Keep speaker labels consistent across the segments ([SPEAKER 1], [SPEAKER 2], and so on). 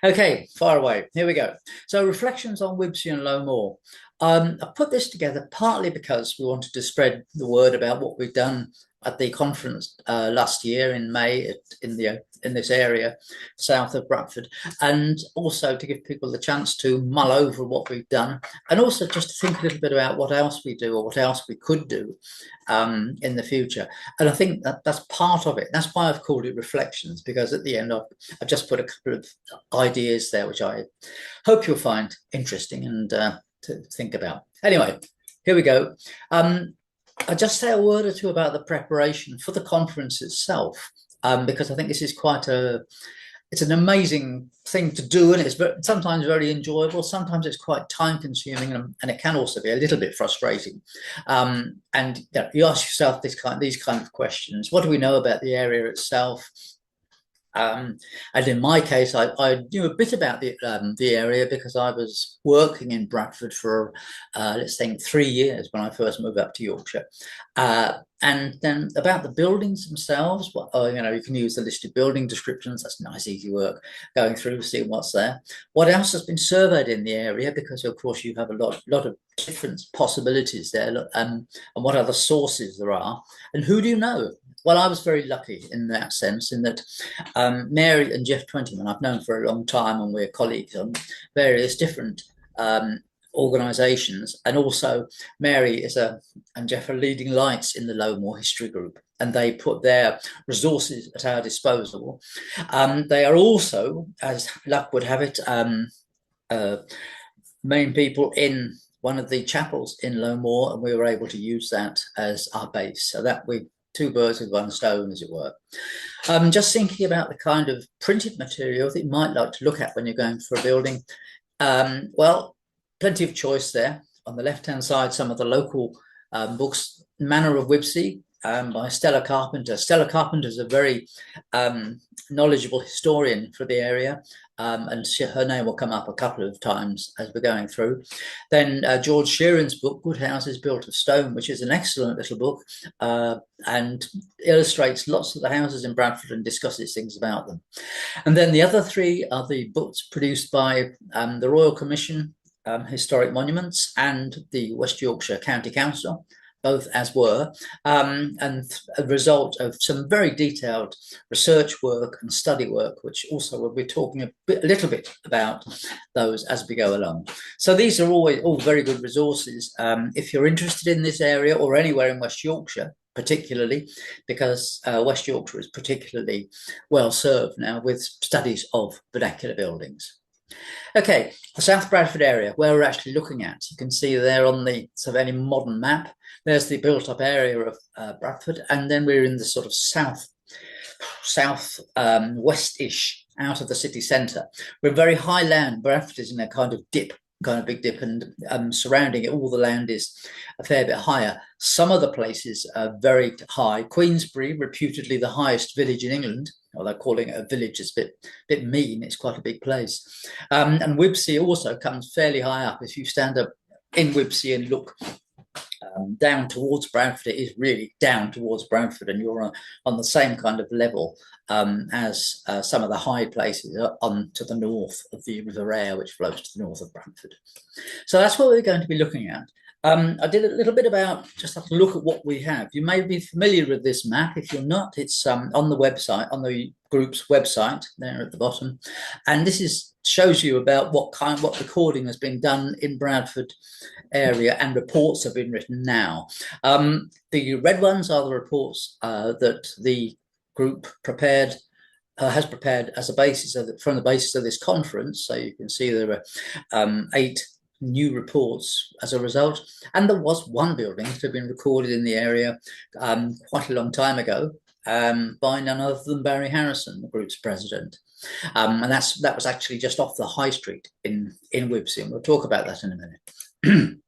[SPEAKER 1] Okay, far away. Here we go. So, reflections on Wibsey and Low Moor. I put this together partly because we wanted to spread the word about what we've done at the conference last year in May in this area south of Bradford, and also to give people the chance to mull over what we've done, and also just to think a little bit about what else we do or what else we could do in the future. And I think that's part of it. That's why I've called it Reflections, because at the end I've just put a couple of ideas there which I hope you'll find interesting and to think about. Anyway, here we go. I'll just say a word or two about the preparation for the conference itself, because I think this is it's an amazing thing to do, and it's sometimes very enjoyable. Sometimes it's quite time consuming, and it can also be a little bit frustrating. And you ask yourself these kind of questions. What do we know about the area itself? And in my case, I knew a bit about the area because I was working in Bradford for, let's think, 3 years when I first moved up to Yorkshire. And then about the buildings themselves, you can use the listed building descriptions. That's nice, easy work, going through, seeing what's there. What else has been surveyed in the area? Because, of course, you have a lot of different possibilities there, and what other sources there are. And who do you know? Well, I was very lucky in that sense, in that Mary and Jeff Twentyman I've known for a long time, and we're colleagues on various different organisations. And also Mary and Jeff are leading lights in the Low Moor History Group, and they put their resources at our disposal. They are also, as luck would have it, main people in one of the chapels in Low Moor, and we were able to use that as our base. So that we two birds with one stone, as it were. Just thinking about the kind of printed material that you might like to look at when you're going for a building. Well, plenty of choice there. On the left-hand side, some of the local books, Manor of Wibsey by Stella Carpenter. Stella Carpenter is a very knowledgeable historian for the area, and her name will come up a couple of times as we're going through. Then George Sheeran's book, Good Houses Built of Stone, which is an excellent little book and illustrates lots of the houses in Bradford and discusses things about them. And then the other three are the books produced by the Royal Commission, Historic Monuments, and the West Yorkshire County Council, both as were, and a result of some very detailed research work and study work, which also we'll be talking a little bit about those as we go along. So these are all very good resources if you're interested in this area or anywhere in West Yorkshire, particularly because West Yorkshire is particularly well served now with studies of vernacular buildings. Okay, the South Bradford area, where we're actually looking at, you can see there on the sort of any modern map, there's the built-up area of Bradford, and then we're in the sort of south west-ish out of the city centre. We're very high land. Bradford is in a kind of big dip, and surrounding it, all the land is a fair bit higher. Some of the places are very high. Queensbury, reputedly the highest village in England, although calling it a village is a bit mean. It's quite a big place. And Wibsey also comes fairly high up. If you stand up in Wibsey and look down towards Bradford, it is really down towards Bradford, and you're on the same kind of level as some of the high places on to the north of the River Aire, which flows to the north of Bradford. So that's what we're going to be looking at. I did a little bit about just have to look at what we have. You may be familiar with this map. If you're not, it's on the website, on the group's website there at the bottom. And this shows you about what recording has been done in Bradford area, and reports have been written now. The red ones are the reports that the group has prepared as a basis from the basis of this conference. So you can see there are 8 new reports as a result, and there was one building that had been recorded in the area quite a long time ago by none other than Barry Harrison, the group's president, and that was actually just off the high street in Wibsey, and we'll talk about that in a minute.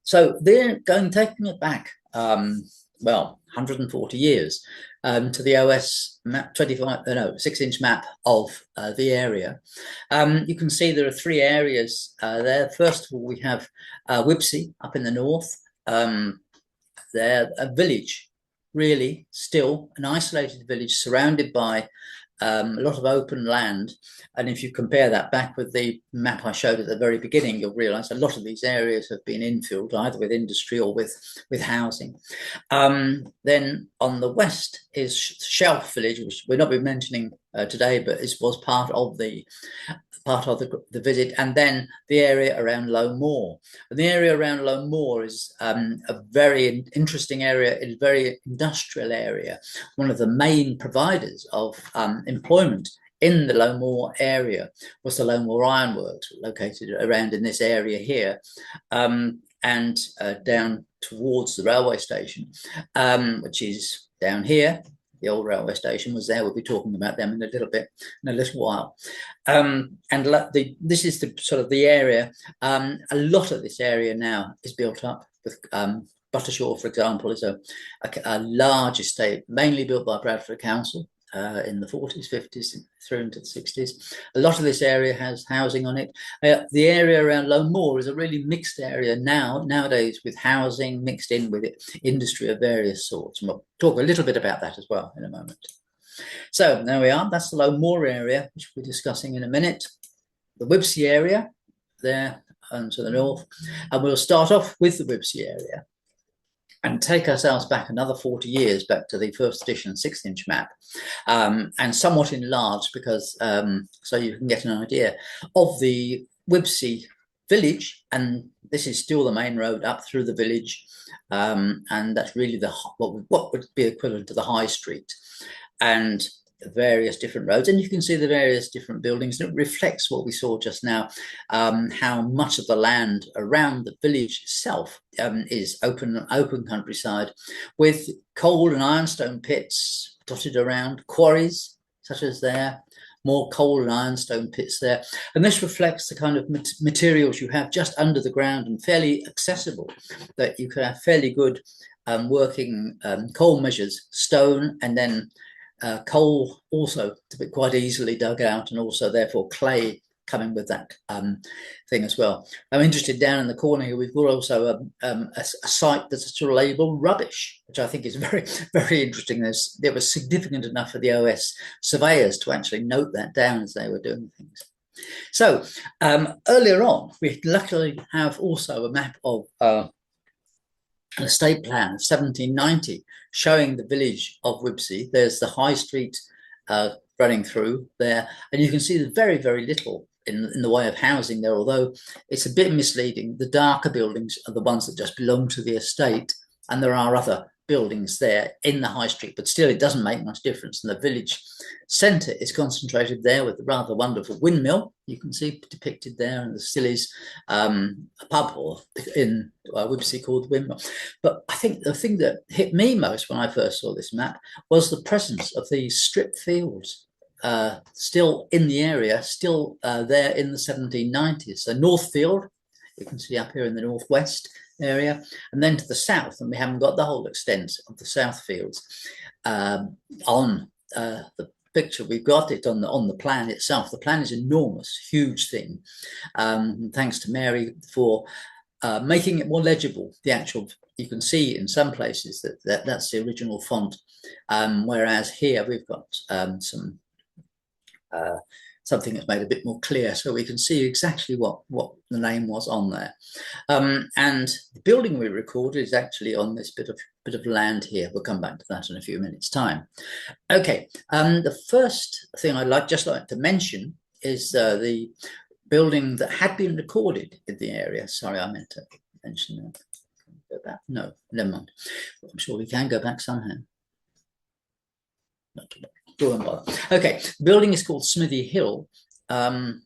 [SPEAKER 1] So they're taking it back 140 years to the OS map 6-inch map of the area. You can see there are 3 areas there. First of all, we have Wibsey up in the north. They're a village, really, still an isolated village surrounded by a lot of open land. And if you compare that back with the map I showed at the very beginning, you'll realize a lot of these areas have been infilled either with industry or with housing. Then on the west is Shelf Village, which we're not been mentioning today, but it was part of the visit, and then the area around Low Moor. And the area around Low Moor is a very interesting area. It's a very industrial area, one of the main providers of employment in the Low Moor area was the Low Moor Ironworks, located around in this area here, and down towards the railway station, which is down here. The old railway station was there. We'll be talking about them in a little while. This is the sort of the area. A lot of this area now is built up with Buttershaw, for example, is a large estate, mainly built by Bradford Council in the 40s, 50s, through into the 60s. A lot of this area has housing on it. The area around Low Moor is a really mixed area nowadays, with housing mixed in with it, industry of various sorts. And we'll talk a little bit about that as well in a moment. So there we are. That's the Low Moor area, which we'll be discussing in a minute. The Wibsey area there and to the north. And we'll start off with the Wibsey area and take ourselves back another 40 years, back to the first edition 6-inch map, and somewhat enlarged because so you can get an idea of the Wibsey village. And this is still the main road up through the village, and that's really what would be equivalent to the high street, and various different roads. And you can see the various different buildings, and it reflects what we saw just now, how much of the land around the village itself is open countryside, with coal and ironstone pits dotted around, quarries such as there, more coal and ironstone pits there. And this reflects the kind of materials you have just under the ground and fairly accessible, that you can have fairly good working coal measures, stone, and then coal also to be quite easily dug out, and also therefore clay coming with that thing as well. I'm interested down in the corner here. We've got also a site that's sort of labelled rubbish, which I think is very, very interesting. It was significant enough for the OS surveyors to actually note that down as they were doing things. So earlier on, we luckily have also a map of an estate plan of 1790 showing the village of Wibsey. There's the high street running through there, and you can see there's very, very little in the way of housing there, although it's a bit misleading. The darker buildings are the ones that just belong to the estate, and there are other buildings there in the high street, but still it doesn't make much difference. And the village centre is concentrated there with the rather wonderful windmill you can see depicted there, and there still is a pub or in Wibsey called the Windmill. But I think the thing that hit me most when I first saw this map was the presence of these strip fields still in the area, still there in the 1790s. So Northfield, you can see up here in the northwest area, and then to the south, and we haven't got the whole extent of the south fields on the picture. We've got it on the plan itself. The plan is enormous, huge thing. Thanks to Mary for making it more legible. The actual, you can see in some places that's the original font, whereas here we've got something that's made a bit more clear, so we can see exactly what the name was on there. And the building we recorded is actually on this bit of land here. We'll come back to that in a few minutes' time. Okay, the first thing I'd just like to mention is the building that had been recorded in the area. Sorry, I meant to mention that. Go back. No, never mind. I'm sure we can go back somehow. Not too much. Okay, the building is called Smithy Hill, and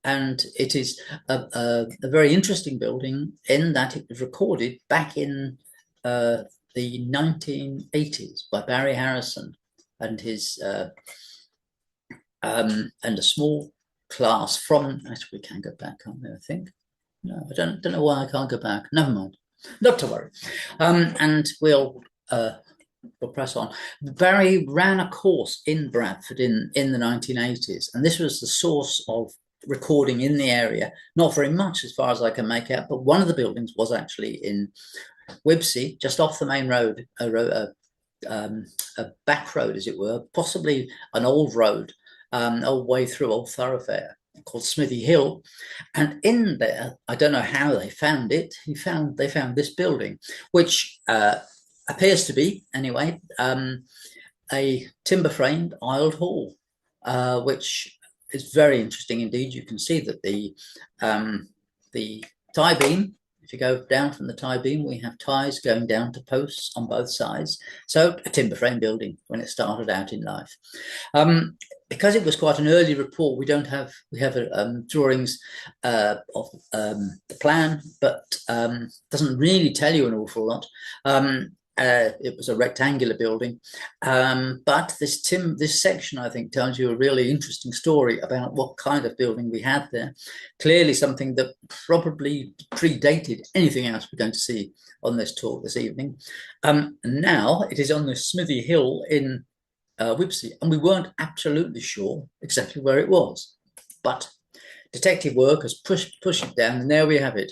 [SPEAKER 1] it is a very interesting building in that it was recorded back in the 1980s by Barry Harrison and his and a small class from. Actually, we can go back, can't we? I think. No, I don't know why I can't go back. Never mind. Not to worry. And we'll press on. Barry ran a course in Bradford in the 1980s, and this was the source of recording in the area. Not very much as far as I can make out, but one of the buildings was actually in Wibsey, just off the main road, a back road, as it were, possibly an old road, old way through, old thoroughfare called Smithy Hill. And in there, I don't know how they found it. They found this building, which appears to be, anyway, a timber-framed aisled hall, which is very interesting indeed. You can see that the tie beam, if you go down from the tie beam, we have ties going down to posts on both sides. So a timber frame building when it started out in life. Because it was quite an early report, we have drawings of the plan, but doesn't really tell you an awful lot. It was a rectangular building, but this section, I think, tells you a really interesting story about what kind of building we had there. Clearly something that probably predated anything else we're going to see on this talk this evening. Now it is on the Smithy Hill in Wibsey, and we weren't absolutely sure exactly where it was, but detective work has pushed it down, and there we have it.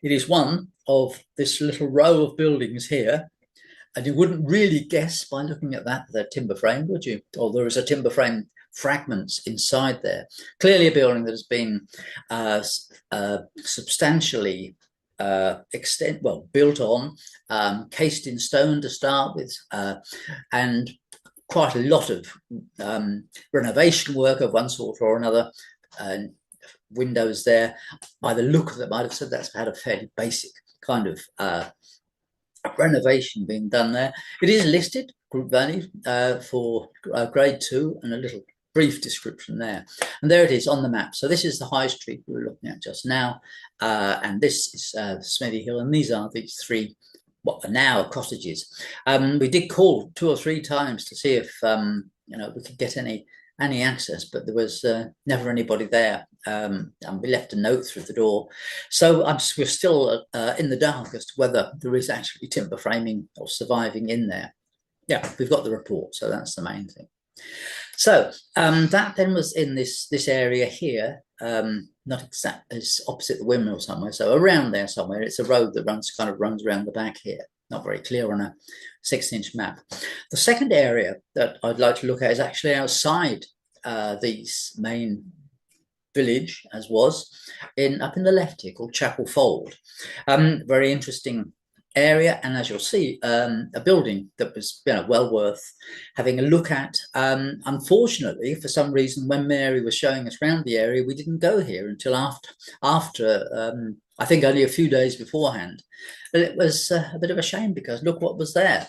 [SPEAKER 1] It is one of this little row of buildings here. And you wouldn't really guess by looking at that they're timber frame, would you? Or there is a timber frame fragments inside there. Clearly a building that has been substantially built on, cased in stone to start with, and quite a lot of renovation work of one sort or another. Windows there. By the look of them, I'd have said that's had a fairly basic kind of renovation being done there. It is listed group value for grade 2, and a little brief description there. And there it is on the map. So this is the high street we were looking at just now, and this is Smithy Hill, and these are these three what are now cottages. We did call 2 or 3 times to see if we could get any access, but there was never anybody there, and we left a note through the door. So we're still in the dark as to whether there is actually timber framing or surviving in there. Yeah, we've got the report, so that's the main thing. So that then was in this area here, not exactly, it's opposite the windmill somewhere, so around there somewhere. It's a road that runs around the back here. Not very clear on a 6-inch map. The second area that I'd like to look at is actually outside these main village, as was up in the left here, called Chapel Fold. Very interesting area, and as you'll see, a building that was well worth having a look at. Unfortunately, for some reason, when Mary was showing us around the area, we didn't go here until after I think only a few days beforehand. But it was a bit of a shame, because look what was there.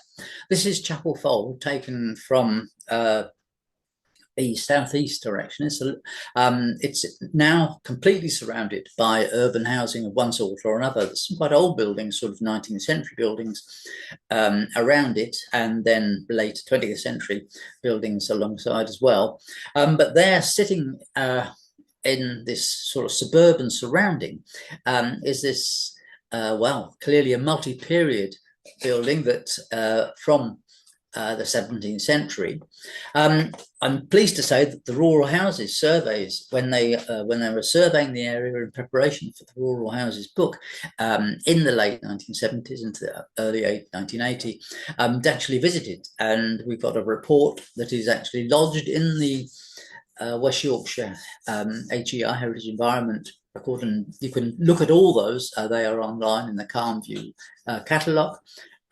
[SPEAKER 1] This is Chapel Fold, taken from the southeast direction. It's now completely surrounded by urban housing of one sort or another. There's some quite old buildings, sort of 19th century buildings around it, and then late 20th century buildings alongside as well. But they're sitting in this sort of suburban surrounding is this, clearly a multi-period building that from the 17th century. I'm pleased to say that the Rural Houses surveys, when they were surveying the area in preparation for the Rural Houses book in the late 1970s into the early 1980, actually visited, and we've got a report that is actually lodged in the West Yorkshire HEI Heritage Environment record, and you can look at all those. They are online in the Calm View catalogue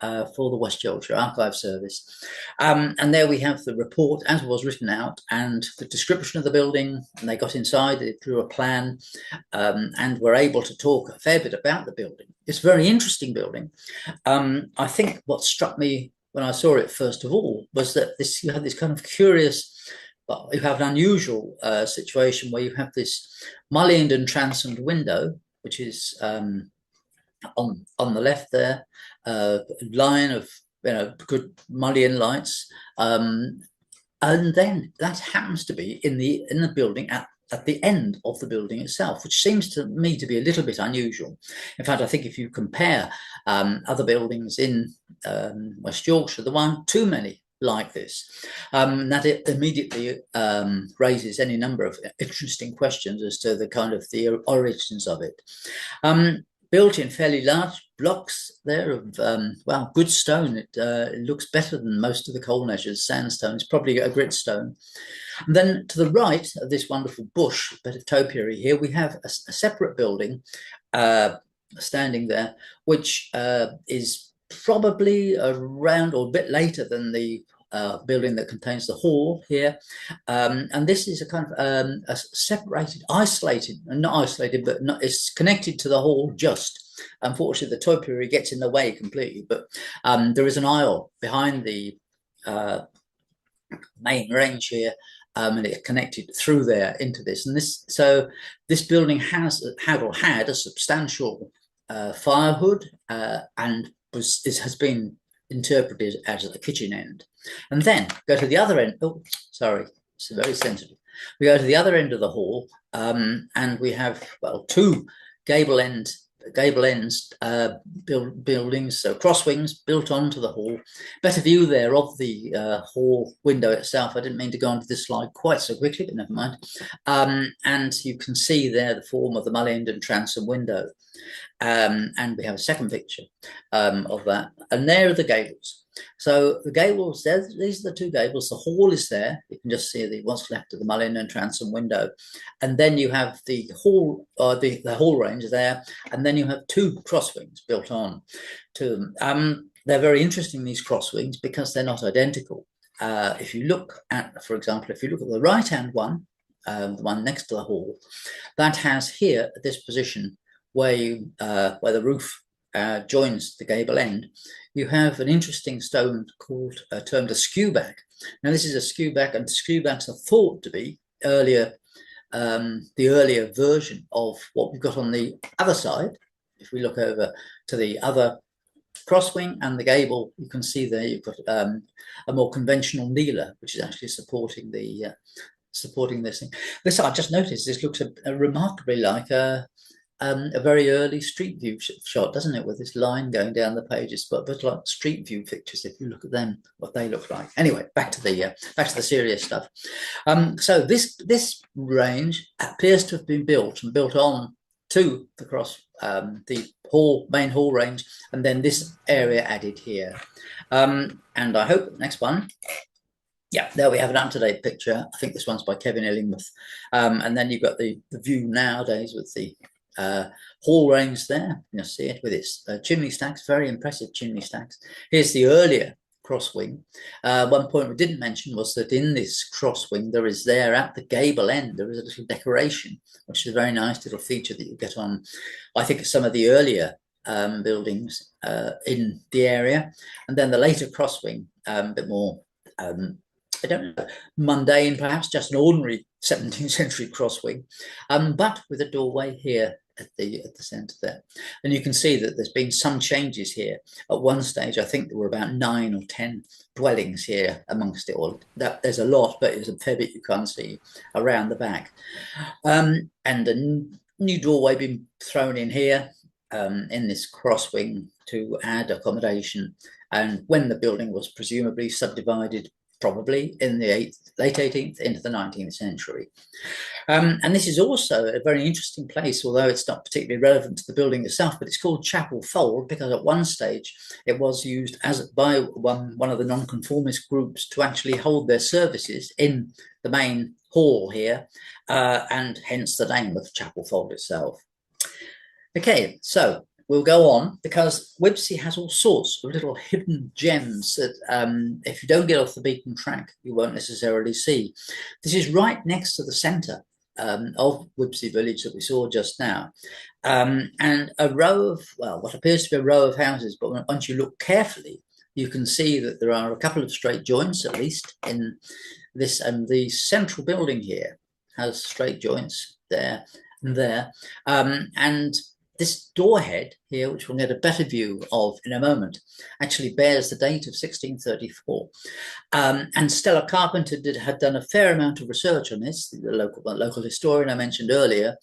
[SPEAKER 1] for the West Yorkshire Archive Service. And there we have the report as was written out, and the description of the building, and they got inside, they drew a plan, and were able to talk a fair bit about the building. It's a very interesting building. I think what struck me when I saw it first of all was that you have this kind of curious, you have an unusual situation where you have this mullioned and transome window, which is on the left there, line of good mullion lights, and then that happens to be in the building at the end of the building itself, which seems to me to be a little bit unusual. In fact, I think if you compare other buildings in West Yorkshire, there aren't too many like this, that it immediately raises any number of interesting questions as to the origins of it. built in fairly large blocks there of, well, good stone. It looks better than most of the coal measures. Sandstone is probably a gritstone. And then to the right of this wonderful bush, bit of topiary here, we have a separate building standing there, which is probably around or a bit later than the building that contains the hall here. And this is a kind of a separated, isolated, not isolated, but not, it's connected to the hall just. Unfortunately, the topiary gets in the way completely, but there is an aisle behind the main range here, and it's connected through there into this. And this building had a substantial firewood and has been interpreted as a kitchen end. And then go to the other end. Oh, sorry, it's very sensitive. We go to the other end of the hall, and we have, well, two gable ends buildings, so cross wings built onto the hall. Better view there of the hall window itself. I didn't mean to go onto this slide quite so quickly, but never mind. And you can see there the form of the mullioned and transom window. And we have a second picture of that. And there are the gables. So the gables, these are the two gables. The hall is there. You can just see what's left of the mullioned and transom window. And then you have the hall, the hall range there. And then you have two cross wings built on to them. They're very interesting, these cross wings, because they're not identical. If you look at, for example, if you look at the right-hand one, the one next to the hall, that has here at this position where the roof joins the gable end, you have an interesting stone termed a skewback. Now this is a skewback, and skewbacks are thought to be the earlier version of what we've got on the other side. If we look over to the other cross wing and the gable, you can see there you've got a more conventional kneeler, which is actually supporting this thing. This, I just noticed, this looks remarkably like a very early street view shot, doesn't it? With this line going down the pages, but a bit like street view pictures. If you look at them, what they look like. Anyway, back to the serious stuff. So this range appears to have been built on to the main hall range, and then this area added here. And I hope next one. Yeah, there we have an up-to-date picture. I think this one's by Kevin Illingworth. And then you've got the view nowadays with the hall range there. You'll see it with its chimney stacks, very impressive chimney stacks. Here's the earlier cross wing. One point we didn't mention was that in this cross wing, there is there at the gable end, there is a little decoration, which is a very nice little feature that you get on, I think, some of the earlier buildings in the area. And then the later cross wing, a bit more, I don't know, mundane perhaps, just an ordinary 17th century cross wing, but with a doorway here at the centre there. And you can see that there's been some changes here. At one stage, I think there were about 9 or 10 dwellings here amongst it all. There's a lot, but there's a fair bit you can't see around the back. And a new doorway been thrown in here in this cross wing to add accommodation. And when the building was presumably subdivided, probably in the late 18th into the 19th century. And this is also a very interesting place, although it's not particularly relevant to the building itself, but it's called Chapel Fold because at one stage it was used by one of the nonconformist groups to actually hold their services in the main hall here, and hence the name of Chapel Fold itself. Okay, so we'll go on because Wibsey has all sorts of little hidden gems that if you don't get off the beaten track, you won't necessarily see. This is right next to the centre of Wibsey village that we saw just now. And a row of, well, what appears to be a row of houses, but once you look carefully, you can see that there are a couple of straight joints, at least in this, and the central building here has straight joints there and there. And this door head here, which we'll get a better view of in a moment, actually bears the date of 1634. And Stella Carpenter had done a fair amount of research on this, the local historian I mentioned earlier,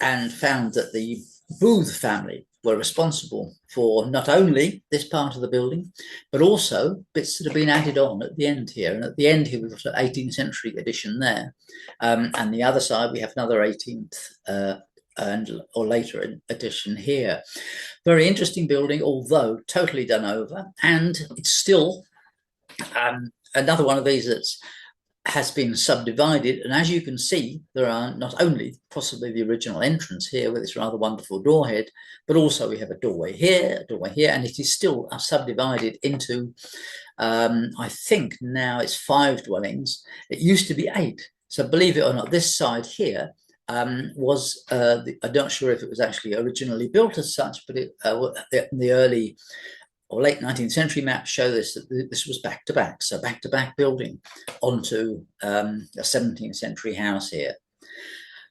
[SPEAKER 1] and found that the Booth family were responsible for not only this part of the building, but also bits that have been added on at the end here. And at the end here, we've got an 18th century addition there. And the other side, we have another 18th or later addition here. Very interesting building, although totally done over, and it's still another one of these that's has been subdivided, and as you can see, there are not only possibly the original entrance here with its rather wonderful doorhead, but also we have a doorway here, and it is still subdivided into, I think now it's 5 dwellings. It used to be 8. So believe it or not, this side here I'm not sure if it was actually originally built as such, but in the early or late 19th century maps show this, that this was back to back. So back to back building onto a 17th century house here.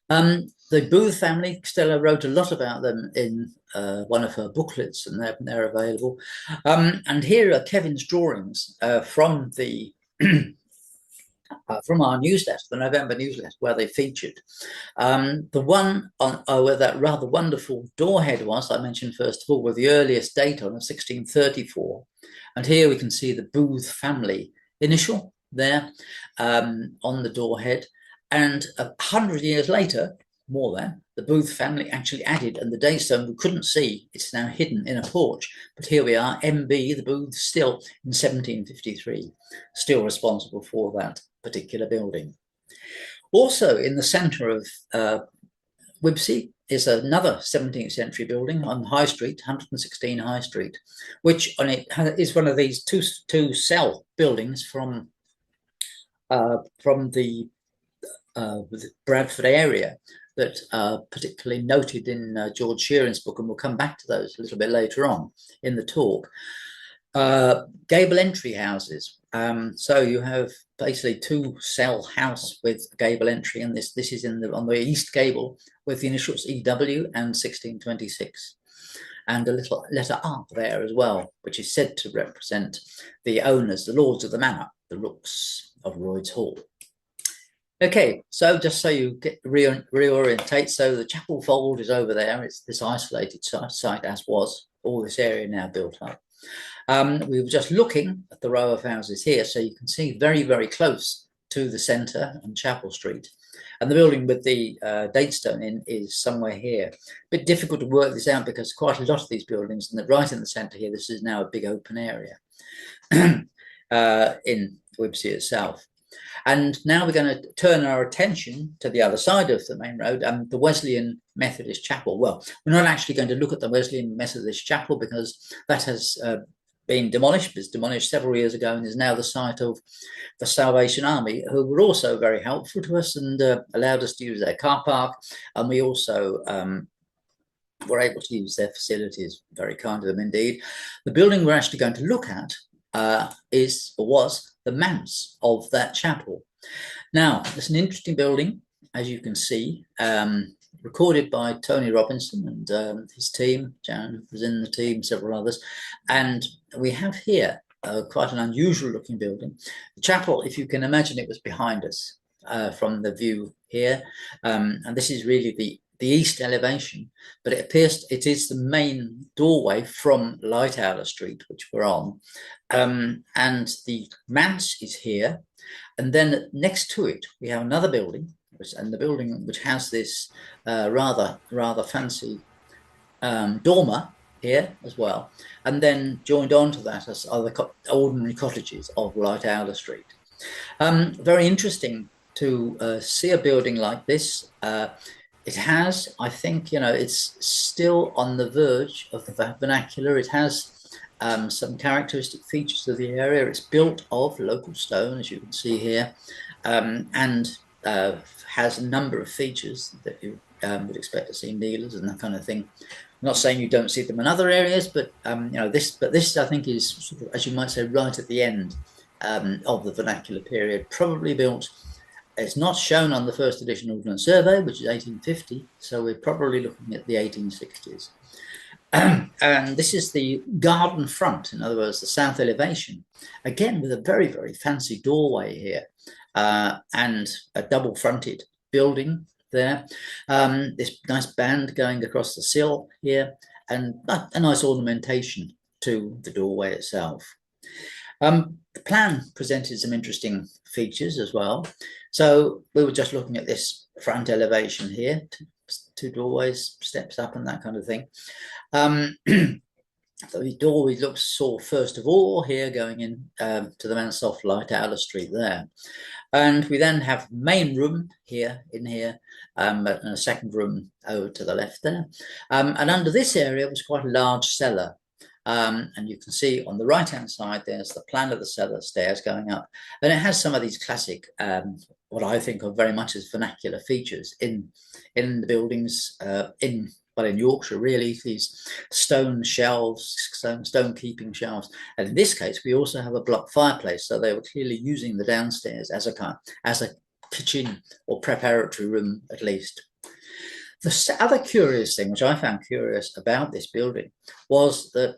[SPEAKER 1] The Booth family, Stella wrote a lot about them in one of her booklets, and they're available. And here are Kevin's drawings from the from our newsletter, the November newsletter, where they featured. The one on where that rather wonderful doorhead was, I mentioned first of all, with the earliest date on 1634. And here we can see the Booth family initial there on the doorhead. And 100 years later, more than, the Booth family actually added, and the Daystone we couldn't see, it's now hidden in a porch. But here we are, MB, the Booth, still in 1753, still responsible for that particular building. Also in the centre of Wibsey is another 17th century building on High Street, 116 High Street, which on it is one of these two cell buildings from the Bradford area that are particularly noted in George Shearing's book, and we'll come back to those a little bit later on in the talk. Gable entry houses. So you have basically 2 cell house with gable entry, and this is on the east gable with the initials EW and 1626, and a little letter R there as well, which is said to represent the owners, the lords of the manor, the Rooks of Royd's Hall. Okay, so just so you get reorientate, so the chapel fold is over there. It's this isolated site, as was all this area now built up. We were just looking at the row of houses here, so you can see very, very close to the centre and Chapel Street. And the building with the Datestone in is somewhere here. A bit difficult to work this out because quite a lot of these buildings, and right in the centre here, this is now a big open area in Wibsey itself. And now we're going to turn our attention to the other side of the main road, the Wesleyan Methodist Chapel. Well, we're not actually going to look at the Wesleyan Methodist Chapel because that has been demolished. It was demolished several years ago and is now the site of the Salvation Army, who were also very helpful to us and allowed us to use their car park. And we also were able to use their facilities. Very kind of them indeed. The building we're actually going to look at was the manse of that chapel. Now, it's an interesting building, as you can see, recorded by Tony Robinson and his team. Jan was in the team, several others. And we have here quite an unusual looking building. The chapel, if you can imagine, it was behind us from the view here. And this is really the east elevation, but it appears it is the main doorway from Lightowler Street, which we're on. And the manse is here. And then next to it, we have another building, and the building which has this rather fancy dormer here as well. And then joined on to that as other ordinary cottages of Lightowler Street. Very interesting to see a building like this. It has, I think, it's still on the verge of the vernacular. It has some characteristic features of the area. It's built of local stone, as you can see here, and has a number of features that you would expect to see in dealers and that kind of thing. I'm not saying you don't see them in other areas, but this I think is sort of, as you might say, right at the end of the vernacular period, probably built. It's not shown on the first edition Ordnance Survey, which is 1850, so we're probably looking at the 1860s. And this is the garden front, in other words, the south elevation, again with a very, very fancy doorway here and a double-fronted building there. This nice band going across the sill here and a nice ornamentation to the doorway itself. The plan presented some interesting features as well. So we were just looking at this front elevation here, two doorways, steps up and that kind of thing. The door we saw first of all here going in to the Mansoft Light Owler Street there. And we then have main room here, and a second room over to the left there. And under this area was quite a large cellar. And you can see on the right-hand side, there's the plan of the cellar stairs going up. And it has some of these classic, what I think of very much as vernacular features in the buildings, in Yorkshire, really, these stone shelves, stone keeping shelves. And in this case, we also have a block fireplace. So they were clearly using the downstairs as a kitchen or preparatory room, at least. The other curious thing, which I found curious about this building, was that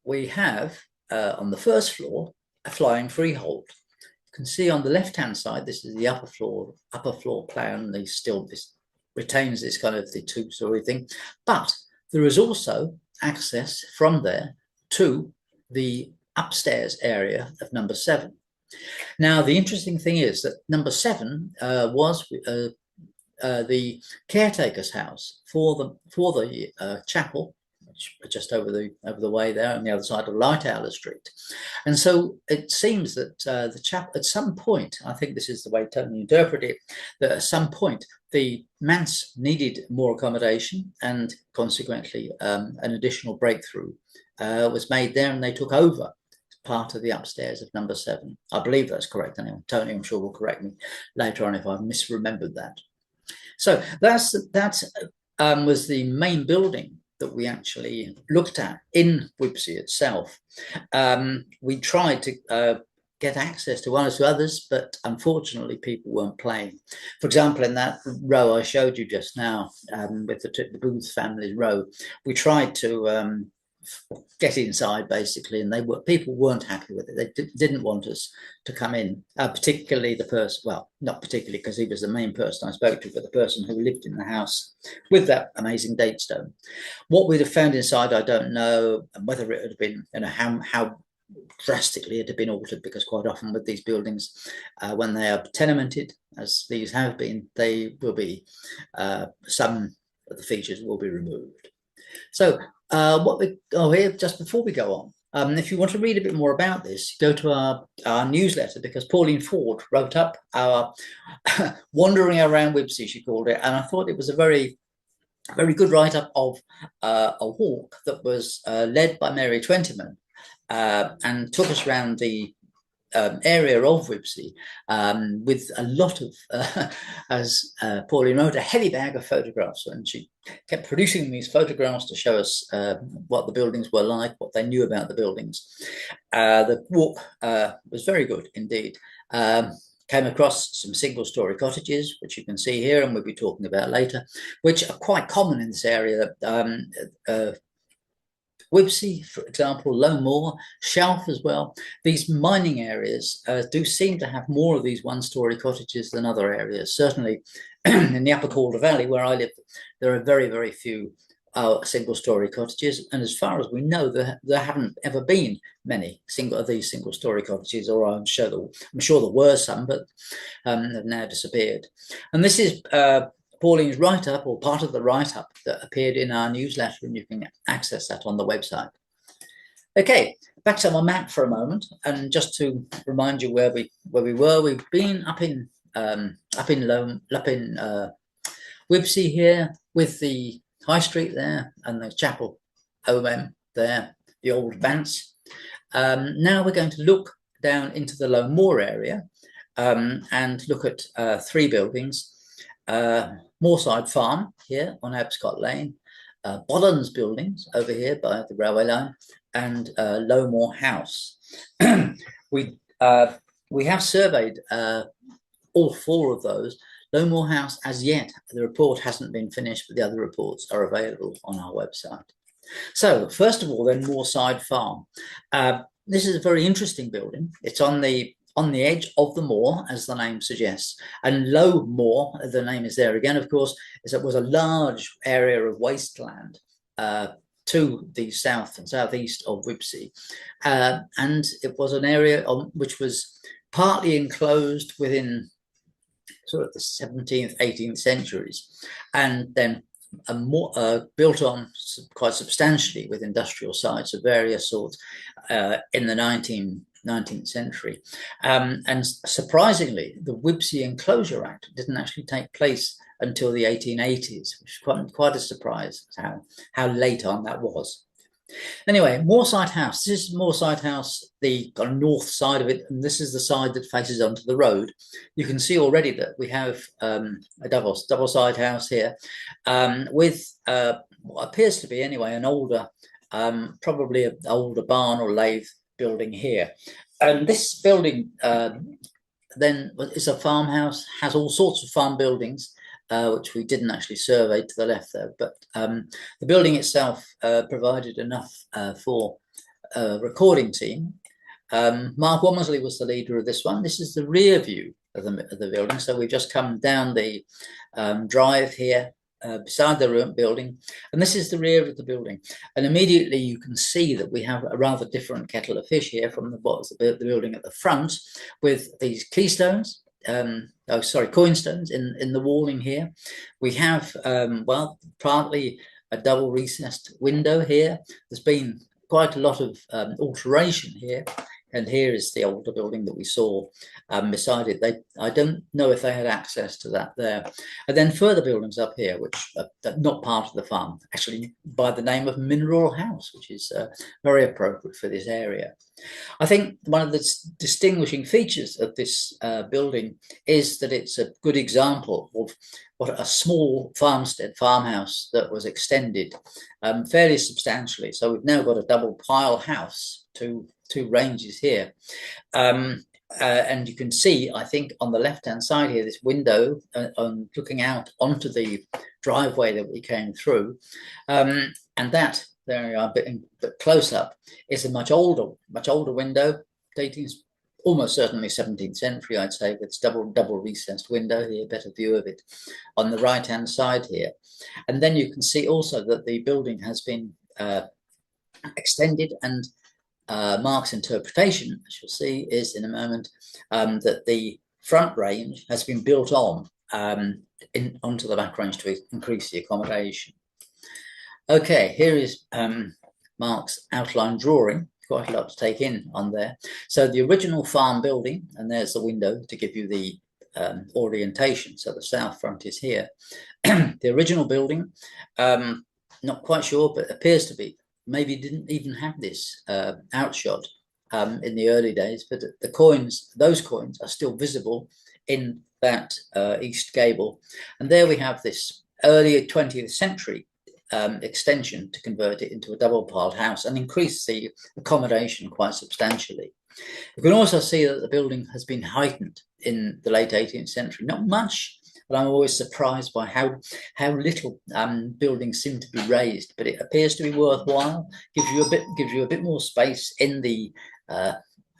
[SPEAKER 1] we have on the first floor a flying freehold. You can see on the left-hand side, this is the upper floor plan. This retains this kind of the two-story thing, but there is also access from there to the upstairs area of number 7. Now, the interesting thing is that number 7 was the caretaker's house for the chapel, which are just over the way there on the other side of Light Owler Street. And so it seems that the chapel, at some point, I think this is the way Tony interpreted it, that at some point the manse needed more accommodation, and consequently an additional breakthrough was made there, and they took over part of the upstairs of number 7. I believe that's correct. Anyway, Tony, I'm sure, will correct me later on if I've misremembered that. So that was the main building that we actually looked at in Wibsey itself. We tried to get access to one or two others, but unfortunately people weren't playing. For example, in that row I showed you just now, with the Booth family's row, we tried to get inside basically, and people weren't happy with it. They didn't want us to come in, particularly the person, well, not particularly because he was the main person I spoke to, but the person who lived in the house with that amazing date stone. What we'd have found inside, I don't know, and whether it had been, how drastically it had been altered, because quite often with these buildings, when they are tenemented, as these have been, they will be, some of the features will be removed. So here, just before we go on, if you want to read a bit more about this, go to our newsletter, because Pauline Ford wrote up our Wandering Around Wibsey, she called it, and I thought it was a very, very good write-up of a walk that was led by Mary Twentyman, and took us around the area of Wibsey with a lot of, as Pauline wrote, a heavy bag of photographs, and she kept producing these photographs to show us what the buildings were like, what they knew about the buildings. The walk was very good indeed. Came across some single-story cottages, which you can see here, and we'll be talking about later, which are quite common in this area. Wibsey, for example, Low Moor, Shelf as well. These mining areas do seem to have more of these one-story cottages than other areas. Certainly in the Upper Calder Valley, where I live, there are very, very few single-story cottages. And as far as we know, there haven't ever been many of these single-story cottages, or I'm sure there were some, but have now disappeared. And this is Pauline's write-up, or part of the write-up that appeared in our newsletter, and you can access that on the website. Okay, back to my map for a moment, and just to remind you where we were. We've been up in Wibsey here, with the High Street there and the Chapel OM there, the old manse. Now we're going to look down into the Low Moor area and look at 3 buildings. Moorside Farm here on Abscott Lane, Bolland's buildings over here by the railway line, and Low Moor House. We have surveyed all 4 of those. Low Moor House, as yet, the report hasn't been finished, but the other reports are available on our website. So, first of all, then, Moorside Farm. This is a very interesting building. It's on the edge of the moor, as the name suggests. And Low Moor, the name is there again, of course, it was a large area of wasteland to the south and southeast of Wibsey. And it was an area which was partly enclosed within sort of the 17th, 18th centuries, and then built on quite substantially with industrial sites of various sorts in the 19th century. And surprisingly, the Wibsey Enclosure Act didn't actually take place until the 1880s, which is quite a surprise how late on that was. Anyway, Moorside House. This is Moorside House, the north side of it, and this is the side that faces onto the road. You can see already that we have a double side house here with what appears to be anyway an older, probably an older barn or lathe building here. And this building then is a farmhouse, has all sorts of farm buildings, which we didn't actually survey to the left there, but the building itself provided enough for a recording team. Mark Womersley was the leader of this one. This is the rear view of the building. So we've just come down the drive here beside the building, and this is the rear of the building. And immediately you can see that we have a rather different kettle of fish here from the building at the front, with these keystones. Coinstones in the walling here. We have, well, partly a double recessed window here. There's been quite a lot of alteration here. And here is the older building that we saw beside it. I don't know if they had access to that there. And then further buildings up here, which are not part of the farm, actually by the name of Mineral House, which is very appropriate for this area. I think one of the distinguishing features of this building is that it's a good example of what a small farmhouse that was extended fairly substantially. So we've now got a double pile house, two ranges here. And you can see, I think, on the left-hand side here, this window looking out onto the driveway that we came through. And that, there we are, a bit close up, is a much older window, dating almost certainly 17th century, I'd say, with double recessed window here, better view of it on the right-hand side here. And then you can see also that the building has been extended, and Mark's interpretation, as you'll see, is in a moment that the front range has been built on onto the back range to increase the accommodation. Okay, here is Mark's outline drawing. Quite a lot to take in on there. So the original farm building, and there's the window to give you the orientation. So the south front is here. The original building, not quite sure, but appears to be, maybe didn't even have this outshot in the early days, but the coins, those coins are still visible in that east gable. And there we have this early 20th century extension to convert it into a double-piled house and increase the accommodation quite substantially. You can also see that the building has been heightened in the late 18th century. Not much, but I'm always surprised by how little buildings seem to be raised. But it appears to be worthwhile. Gives you a bit more space in the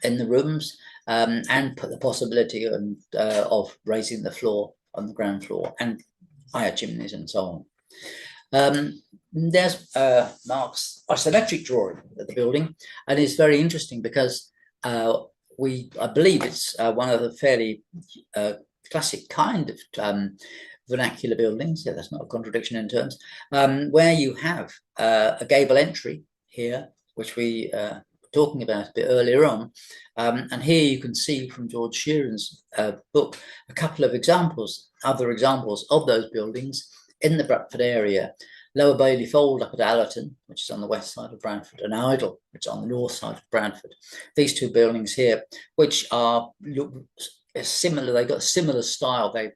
[SPEAKER 1] rooms, and put the possibility of raising the floor on the ground floor and higher chimneys and so on. There's Mark's isometric drawing of the building, and it's very interesting because I believe it's one of the fairly classic kind of vernacular buildings. Yeah, that's not a contradiction in terms, where you have a gable entry here, which we were talking about a bit earlier on. And here you can see from George Sheeran's book a couple of other examples of those buildings in the Bradford area. Lower Bailey Fold up at Allerton, which is on the west side of Bradford, and Idle, which is on the north side of Bradford. These two buildings here, which are similar, they got a similar style. They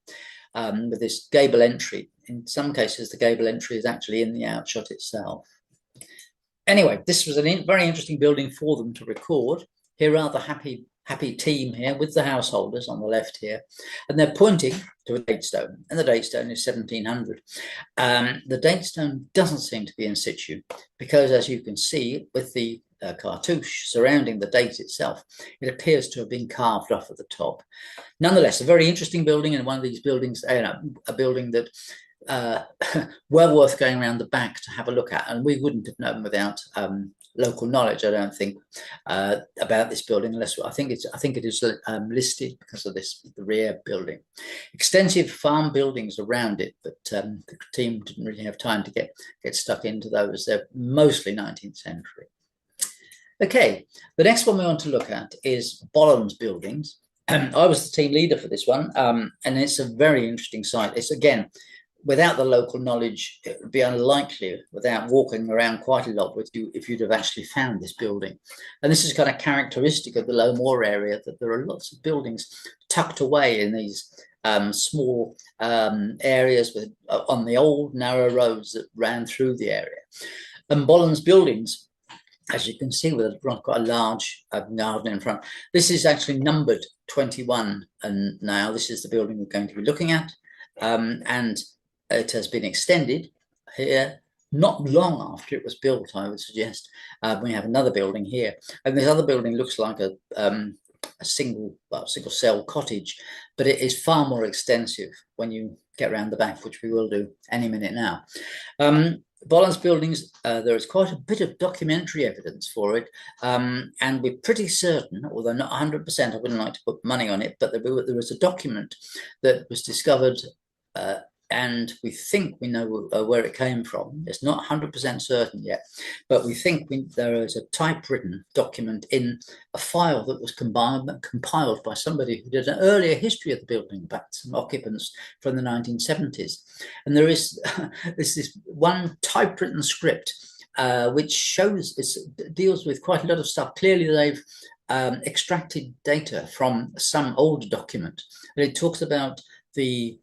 [SPEAKER 1] with this gable entry. In some cases, the gable entry is actually in the outshot itself. Anyway, this was a very interesting building for them to record. Here are the happy team here with the householders on the left here, and they're pointing to a date stone, and the date stone is 1700. The date stone doesn't seem to be in situ because, as you can see with the cartouche surrounding the date itself, it appears to have been carved off at the top. Nonetheless, a very interesting building, and one of these buildings, a building that well worth going around the back to have a look at, and we wouldn't have known without local knowledge, I don't think, about this building, unless I think it is listed because of this, the rear building. Extensive farm buildings around it, but the team didn't really have time to get stuck into those. They're mostly 19th century. Okay, the next one we want to look at is Bolland's buildings. I was the team leader for this one, and it's a very interesting site. It's, again, without the local knowledge, it would be unlikely, without walking around quite a lot with you, if you'd have actually found this building. And this is kind of characteristic of the Low Moor area, that there are lots of buildings tucked away in these small areas with on the old narrow roads that ran through the area. And Bolland's buildings, as you can see, with quite a large garden in front. This is actually numbered 21, and now this is the building we're going to be looking at. And it has been extended here not long after it was built, I would suggest. We have another building here, and this other building looks like a single cell cottage, but it is far more extensive when you get around the back, which we will do any minute now. Bolland's buildings, there is quite a bit of documentary evidence for it, and we're pretty certain, although not 100%, I wouldn't like to put money on it, but there was a document that was discovered, and we think we know where it came from. It's not 100% certain yet, but we think there is a typewritten document in a file that was compiled by somebody who did an earlier history of the building, back some occupants from the 1970s. And there is this one typewritten script which shows, deals with quite a lot of stuff. Clearly they've extracted data from some older document, and it talks about the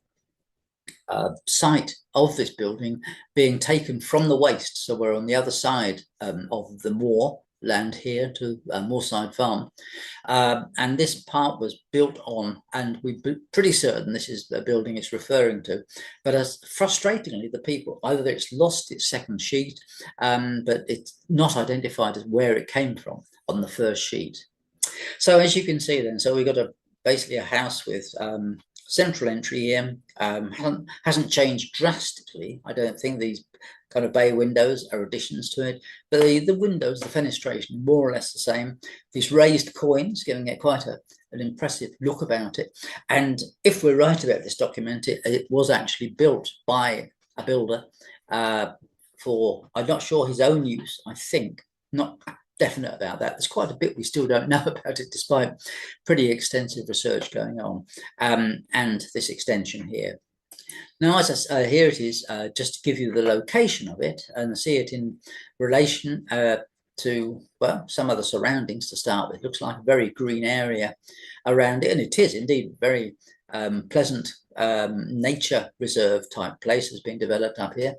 [SPEAKER 1] site of this building being taken from the waste. So we're on the other side of the moor land here to Moorside Farm, and this part was built on, and we're pretty certain this is the building it's referring to. But as frustratingly, the people, either it's lost its second sheet, but it's not identified as where it came from on the first sheet. So as you can see then, so we've got basically a house with central entry here. Hasn't changed drastically. I don't think these kind of bay windows are additions to it, but the windows, the fenestration, more or less the same. These raised coins giving it quite an impressive look about it. And if we're right about this document, it was actually built by a builder for, I'm not sure his own use, I think, not definite about that. There's quite a bit we still don't know about it, despite pretty extensive research going on, and this extension here. Now, as here it is, just to give you the location of it and see it in relation to, well, some of the surroundings to start with. It looks like a very green area around it, and it is indeed very pleasant nature reserve type place has been developed up here,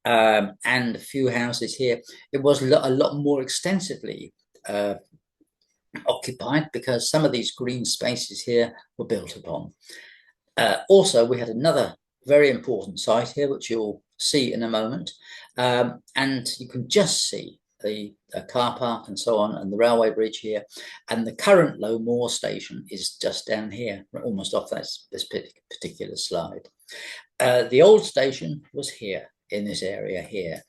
[SPEAKER 1] and a few houses here. It was a lot more extensively occupied because some of these green spaces here were built upon. Also, we had another very important site here, which you'll see in a moment, and you can just see the car park and so on, and the railway bridge here, and the current Low Moor station is just down here, almost off this particular slide. The old station was here in this area here,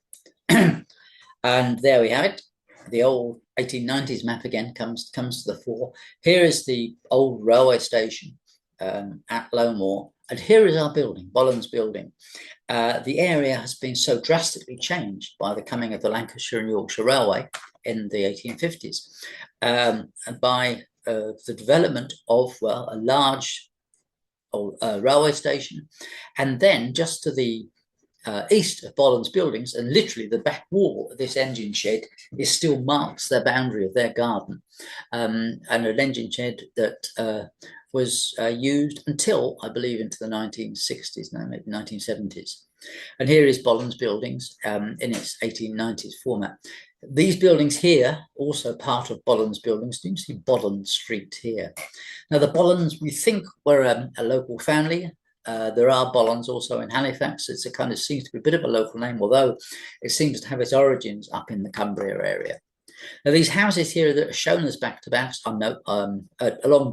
[SPEAKER 1] and there we have it. The old 1890s map again comes to the fore. Here is the old railway station at Low Moor, and here is our building, Bolland's building. The area has been so drastically changed by the coming of the Lancashire and Yorkshire Railway in the 1850s, and by the development of, well, a large railway station, and then just to the east of Bolland's buildings, and literally the back wall of this engine shed still marks the boundary of their garden, and an engine shed that was used until, I believe, into the 1960s, no, maybe 1970s. And here is Bolland's buildings in its 1890s format. These buildings here, also part of Bolland's buildings. You can see Bolland Street here. Now, the Bollands, we think, were a local family. There are Bollands also in Halifax. It's a kind of, seems to be a bit of a local name, although it seems to have its origins up in the Cumbria area. Now, these houses here that are shown as back-to-backs along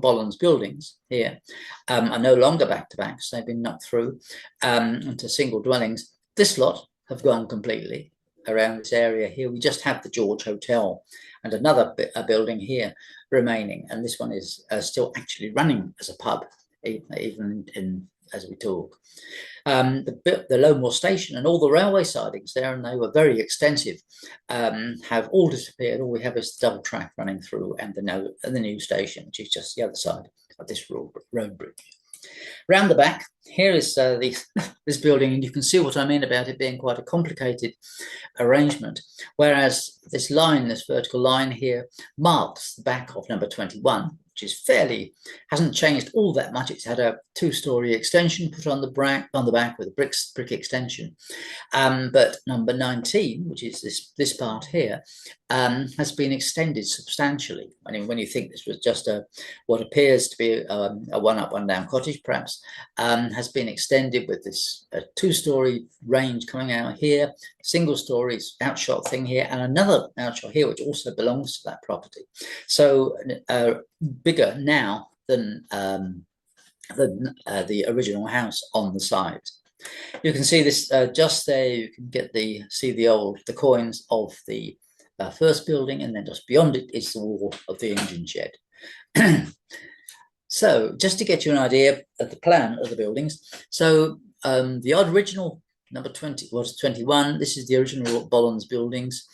[SPEAKER 1] Bolland's buildings here are no longer back-to-backs. They've been knocked through into single dwellings. This lot have gone completely. around this area here, we just have the George Hotel and another building here remaining. And this one is still actually running as a pub, even as we talk. The Low Moor station and all the railway sidings there, and they were very extensive, have all disappeared. All we have is the double track running through and the new station, which is just the other side of this road bridge. Round the back, here is this building, and you can see what I mean about it being quite a complicated arrangement. Whereas this line, this vertical line here, marks the back of number 21, which is hasn't changed all that much. It's had a 2-story extension put on the back with a brick extension. But number 19, which is this part here, has been extended substantially. I mean, when you think this was just what appears to be a one-up, one-down cottage, perhaps, has been extended with this 2-story range coming out here, single-story outshot thing here, and another outshot here, which also belongs to that property. So bigger now than the original house on the site. You can see this just there. You can see the coins of the first building, and then just beyond it is the wall of the engine shed. So just to get you an idea of the plan of the buildings. So the original number 20 was 21. This is the original Bollens buildings.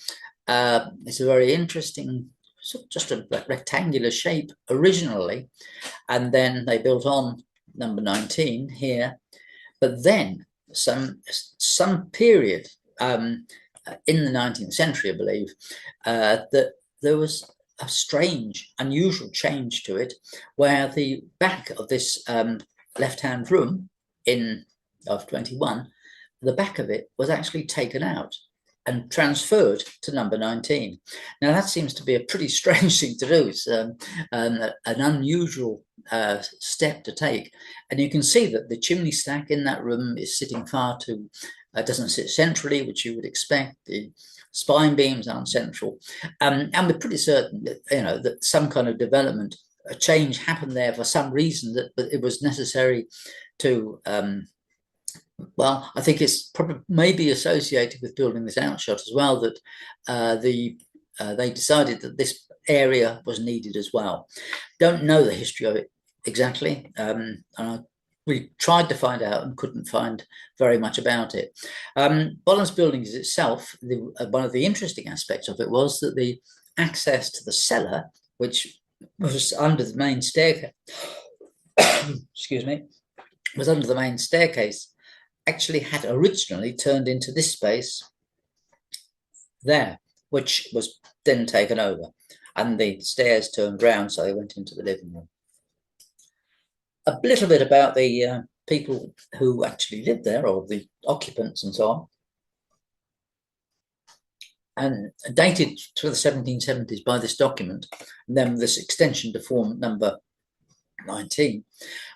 [SPEAKER 1] It's a very interesting, just a rectangular shape originally, and then they built on number 19 here. But then some period in the 19th century, I believe, that there was a strange, unusual change to it, where the back of this left-hand room of 21, the back of it was actually taken out and transferred to number 19. Now that seems to be a pretty strange thing to do. It's an unusual step to take. And you can see that the chimney stack in that room is sitting far too, doesn't sit centrally, which you would expect. The spine beams aren't central. And we're pretty certain that, that some kind of development, a change happened there for some reason, that it was necessary to well, I think it's probably maybe associated with building this outshot as well, that they decided that this area was needed as well. Don't know the history of it exactly. We tried to find out and couldn't find very much about it. Bollens Buildings itself, one of the interesting aspects of it was that the access to the cellar, which was under the main staircase, excuse me, was under the main staircase, actually had originally turned into this space there, which was then taken over, and the stairs turned round, so they went into the living room. A little bit about the people who actually lived there, or the occupants and so on, and dated to the 1770s by this document, and then this extension to form number 19,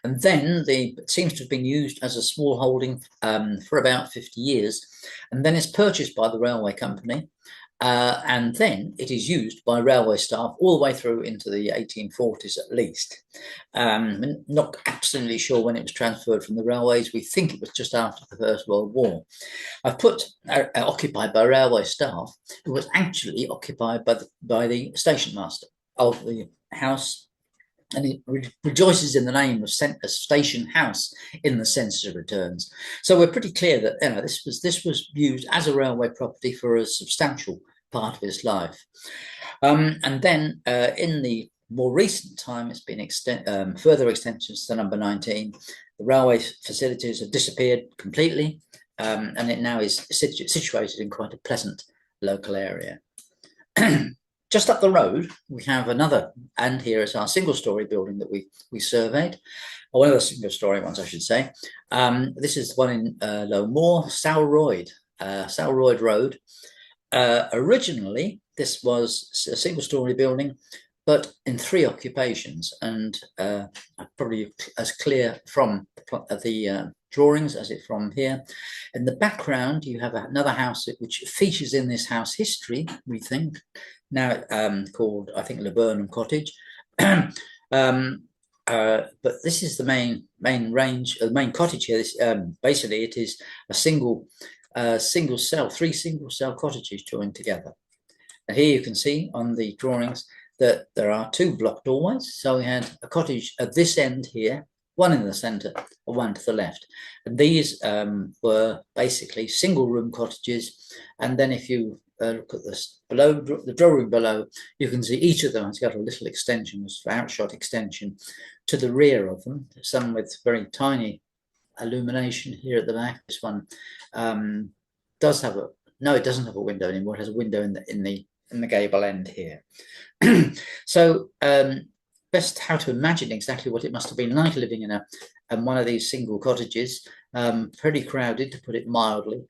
[SPEAKER 1] and then it seems to have been used as a small holding for about 50 years, and then it's purchased by the railway company, and then it is used by railway staff all the way through into the 1840s at least. Not absolutely sure when it was transferred from the railways. We think it was just after the First World War. I've put occupied by railway staff. It was actually occupied by the station master of the house, and it rejoices in the name of station house in the census returns. So we're pretty clear that this was used as a railway property for a substantial part of its life. And then in the more recent time, it's been further extensions to number 19. The railway facilities have disappeared completely, and it now is situated in quite a pleasant local area. Just up the road, we have another, and here is our single-story building that we surveyed, or one of the single-story ones, I should say. This is the one in Low Moor, Sowroyd Road. Originally, this was a single-story building, but in 3 occupations, and probably as clear from the drawings as it's from here. In the background, you have another house which features in this house history, we think, now called, I think, Laburnum Cottage. But this is the main range, the main cottage here. Basically, it is a single three single cell cottages joined together. And here you can see on the drawings that there are two block doorways. So we had a cottage at this end here, one in the centre, and one to the left. And these were basically single room cottages. And then if you look at this below, the drawing below, you can see each of them has got a little extension, outshot extension to the rear of them, some with very tiny illumination here at the back. This one does have a, no, it doesn't have a window anymore. It has a window in the gable end here. So best how to imagine exactly what it must have been like living in one of these single cottages. Pretty crowded, to put it mildly.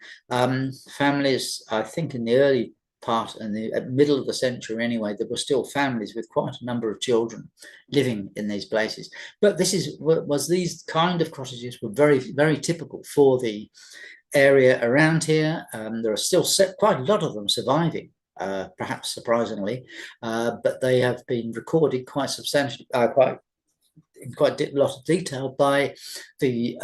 [SPEAKER 1] Families, I think in the early part, in the middle of the century anyway, there were still families with quite a number of children living in these places. But these kind of cottages were very, very typical for the area around here. There are still quite a lot of them surviving. Perhaps surprisingly, but they have been recorded quite substantially, in quite a lot of detail by the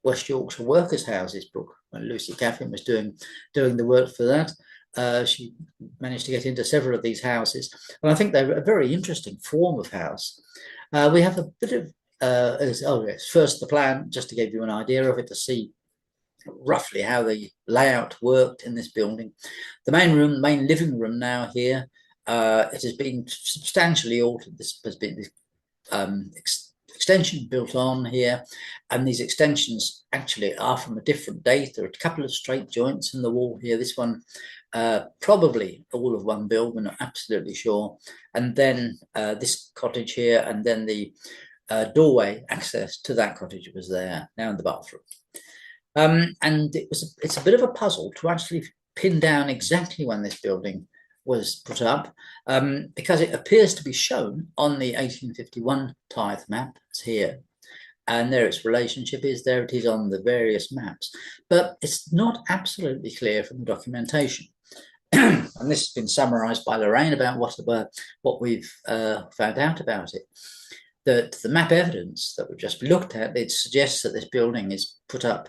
[SPEAKER 1] West Yorkshire Workers' Houses book. When Lucy Caffin was doing the work for that, she managed to get into several of these houses, and I think they're a very interesting form of house. We have a bit of first the plan, just to give you an idea of it, to see roughly how the layout worked in this building. The main living room now here, it has been substantially altered. This has been extension built on here, and these extensions actually are from a different date. There are a couple of straight joints in the wall here. This one probably all of one build, we're not absolutely sure. And then this cottage here, and then the doorway access to that cottage was there, now in the bathroom. And it's a bit of a puzzle to actually pin down exactly when this building was put up, because it appears to be shown on the 1851 tithe map. It's here, and there its relationship is. There it is on the various maps, but it's not absolutely clear from the documentation. And this has been summarised by Lorraine about what we've found out about it. That the map evidence that we've just looked at, it suggests that this building is put up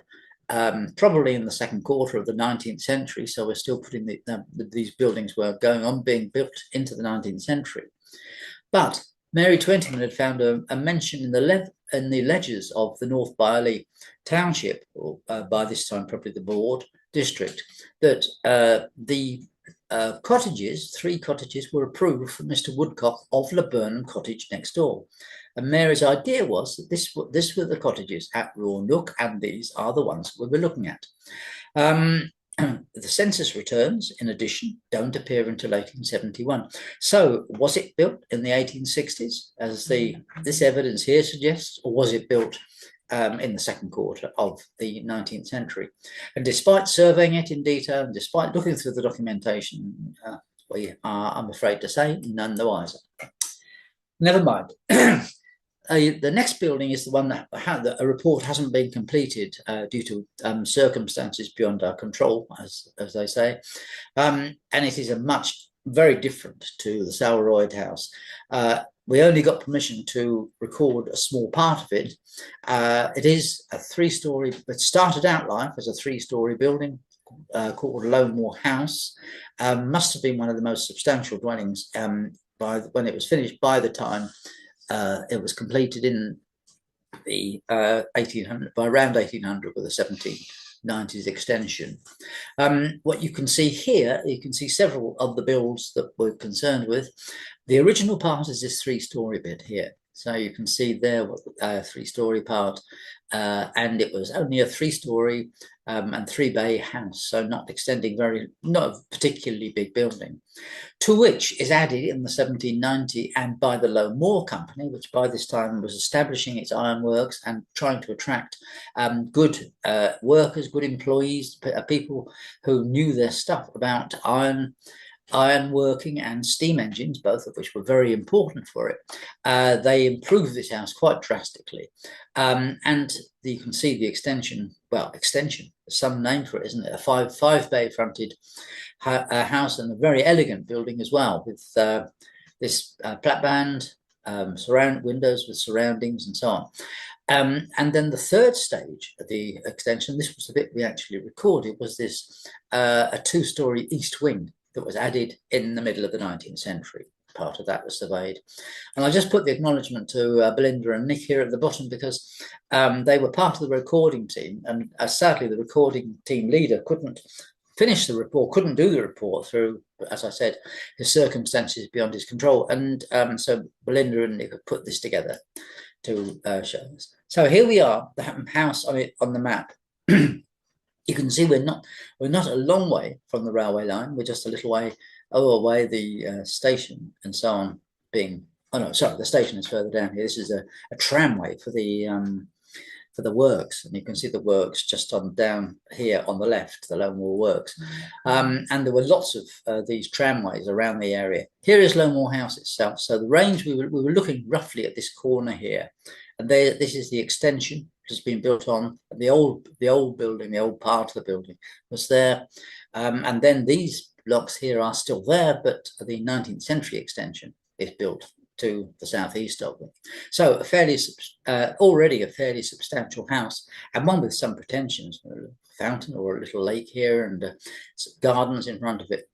[SPEAKER 1] probably in the second quarter of the 19th century. So we're still putting these buildings were going on being built into the 19th century. But Mary Twentyman had found a mention in the ledgers of the North Byerley Township, or by this time probably the Board district, that the three cottages were approved from Mr. Woodcock of Laburnum Cottage next door. And Mary's idea was that this were the cottages at Roanoke, and these are the ones we were looking at. The census returns, in addition, don't appear until 1871. So was it built in the 1860s, as this evidence here suggests, or was it built in the second quarter of the 19th century? And despite surveying it in detail, and despite looking through the documentation, we are, I'm afraid to say, none the wiser. Never mind. The next building is the one that a report hasn't been completed due to circumstances beyond our control, as they say, and it is very different to the Salroyd House. We only got permission to record a small part of it. It is a three-storey. It started out life as a three-storey building called Low Moor House. Must have been one of the most substantial dwellings when it was finished, by the time it was completed in the 1800, by around 1800, with a 1790s extension. What you can see here, you can see several of the builds that we're concerned with. The original part is this three-storey bit here. So you can see there what three-storey part, and it was only a three-storey and three-bay house, so not a particularly big building, to which is added in the 1790 and by the Low Moor Company, which by this time was establishing its ironworks and trying to attract good workers, good employees, people who knew their stuff about iron working and steam engines, both of which were very important for it. They improved this house quite drastically. And you can see the extension, some name for it, isn't it? A five-bay fronted house, and a very elegant building as well, with this platband surround windows with surroundings and so on. And then the third stage of the extension, this was the bit we actually recorded, was this a two-story east wing that was added in the middle of the 19th century. Part of that was surveyed. And I just put the acknowledgement to Belinda and Nick here at the bottom because they were part of the recording team. And sadly, the recording team leader couldn't finish the report, couldn't do the report through, as I said, his circumstances beyond his control. And so Belinda and Nick have put this together to show us. So here we are, the house on the map. You can see we're not a long way from the railway line. We're just a little way away. The station and so on being. Oh no, sorry, the station is further down here. This is a tramway for the works, and you can see the works just on down here on the left, the Low Moor works. And there were lots of these tramways around the area. Here is Low Moor House itself. So the range we were looking roughly at this corner here, and this is the extension which has been built on the old building. The old part of the building was there, and then these blocks here are still there, but the 19th century extension is built to the southeast of them. So already a fairly substantial house, and one with some pretensions, a fountain or a little lake here and gardens in front of it.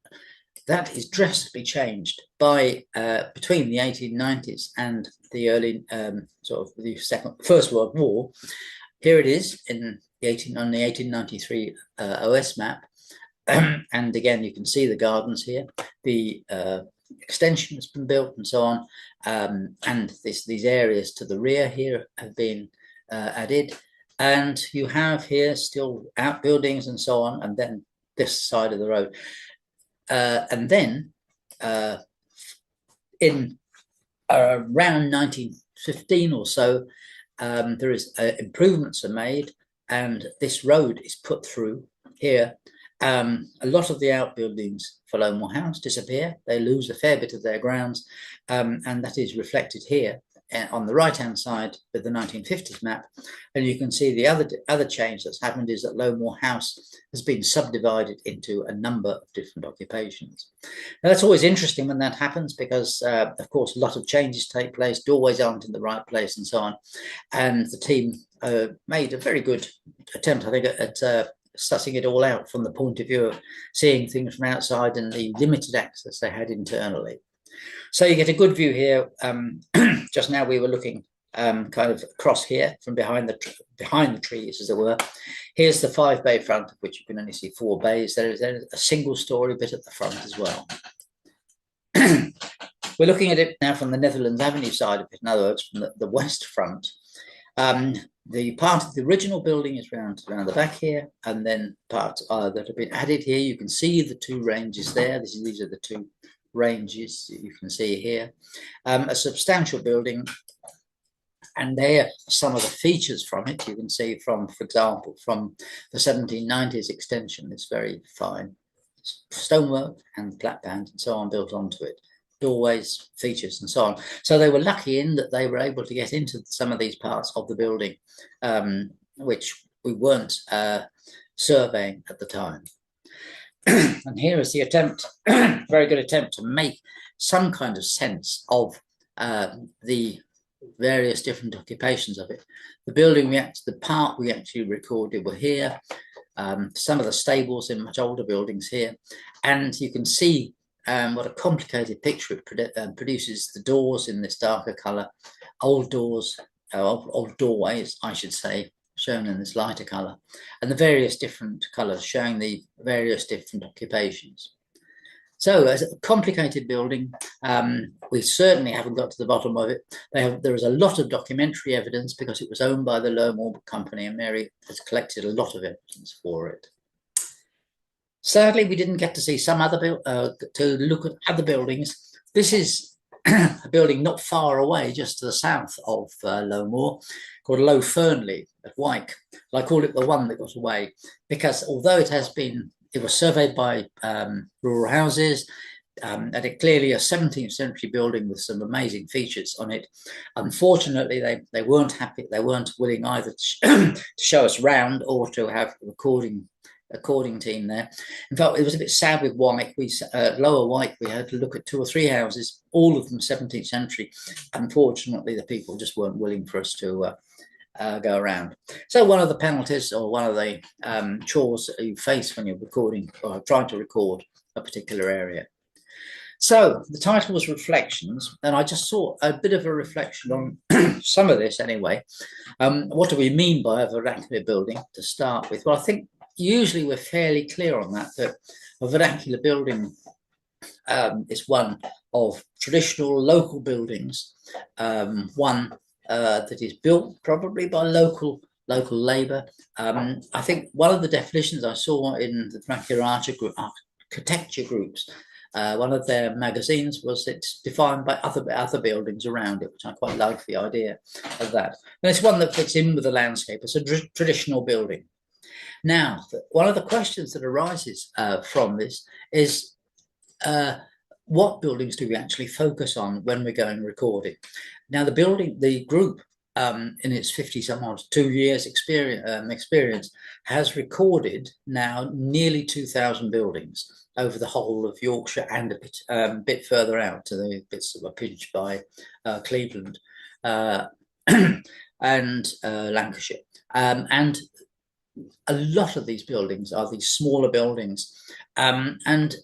[SPEAKER 1] That is drastically changed by between the 1890s and the early sort of the First World War. Here it is on the 1893 OS map. And again, you can see the gardens here. The extension has been built and so on, and these areas to the rear here have been added, and you have here still outbuildings and so on, and then this side of the road, and then in around 1915 or so, there is improvements are made, and this road is put through here. A lot of the outbuildings for Low Moor House disappear. They lose a fair bit of their grounds, and that is reflected here on the right-hand side with the 1950s map. And you can see the other change that's happened is that Low Moor House has been subdivided into a number of different occupations. Now, that's always interesting when that happens because, of course, a lot of changes take place. Doorways aren't in the right place and so on. And the team made a very good attempt, I think, at sussing it all out from the point of view of seeing things from outside and the limited access they had internally. So you get a good view here. Just now we were looking kind of across here from behind the trees, as it were. Here's the 5-bay front, of which you can only see 4 bays. There is a single-story bit at the front as well. We're looking at it now from the Netherlands Avenue side of it, in other words, from the west front. The part of the original building is around the back here, and then parts that have been added here. You can see the 2 ranges there. These are the 2 ranges you can see here. A substantial building, and there are some of the features from it. You can see from, for example, from the 1790s extension, this very fine stonework and platband and so on built onto it. Doorways, features, and so on. So they were lucky in that they were able to get into some of these parts of the building, which we weren't surveying at the time. And here is the attempt, very good attempt to make some kind of sense of the various different occupations of it. The building, the part we actually recorded were here. Some of the stables in much older buildings here, and you can see what a complicated picture it produces. The doors in this darker colour, old doors, old doorways, I should say, shown in this lighter colour, and the various different colours showing the various different occupations. So, as a complicated building, we certainly haven't got to the bottom of it. There is a lot of documentary evidence because it was owned by the Low Moor Company, and Mary has collected a lot of evidence for it. Sadly, we didn't get to see some other to look at other buildings. This is a building not far away, just to the south of Low Moor, called Low Fernley at Wyke. I call it the one that got away because although it was surveyed by Rural Houses, and it clearly a 17th century building with some amazing features on it. Unfortunately, they weren't happy. They weren't willing either to show us round or to have recording recording team there. In fact, it was a bit sad with White. Lower White, we had to look at 2 or 3 houses, all of them 17th century. Unfortunately, the people just weren't willing for us to go around. So one of the penalties, or one of the chores that you face when you're recording or trying to record a particular area. So the title was Reflections, and I just saw a bit of a reflection on some of this anyway. What do we mean by a vernacular building to start with? Well, I think usually we're fairly clear on that a vernacular building is one of traditional local buildings, one that is built probably by local labour. I think one of the definitions I saw in the vernacular architecture groups, one of their magazines, was it's defined by other buildings around it, which I quite like the idea of that. And it's one that fits in with the landscape. It's a traditional building. Now, one of the questions that arises from this is what buildings do we actually focus on when we're going recording? Now, the group in its 50-some-odd 2 years experience has recorded now nearly 2,000 buildings over the whole of Yorkshire and a bit further out to the bits that were pinched by Cleveland and Lancashire. And a lot of these buildings are these smaller buildings. And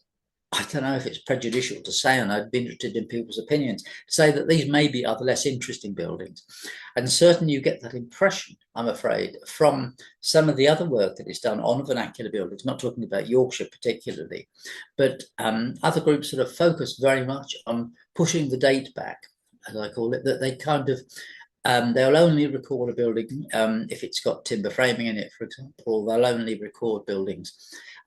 [SPEAKER 1] I don't know if it's prejudicial to say, and I'd be interested in people's opinions, to say that these maybe are the less interesting buildings. And certainly you get that impression, I'm afraid, from some of the other work that is done on vernacular buildings, not talking about Yorkshire particularly, but other groups that have focused very much on pushing the date back, as I call it, that they kind of, they'll only record a building if it's got timber framing in it, for example. They'll only record buildings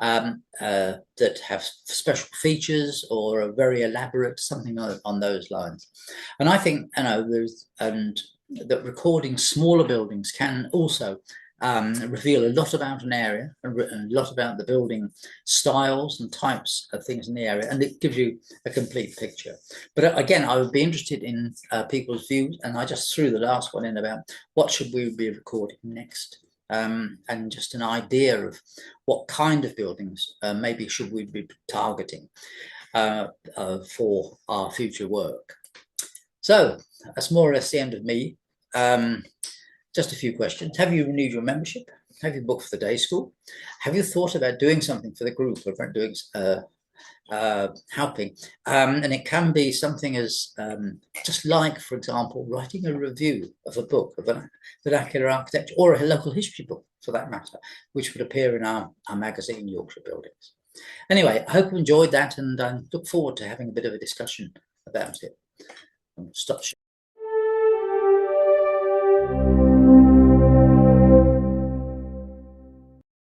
[SPEAKER 1] that have special features or are very elaborate, something on those lines. And I think, that recording smaller buildings can also reveal a lot about an area and a lot about the building styles and types of things in the area, and it gives you a complete picture. But again, I would be interested in people's views, and I just threw the last one in about what should we be recording next, and just an idea of what kind of buildings maybe should we be targeting for our future work. So that's more or less the end of me. Just a few questions. Have you renewed your membership? Have you booked for the day school? Have you thought about doing something for the group, or doing helping? And it can be something as just like, for example, writing a review of a book of vernacular architecture, or a local history book for that matter, which would appear in our magazine, Yorkshire Buildings. Anyway, I hope you enjoyed that, and I look forward to having a bit of a discussion about it. Stop.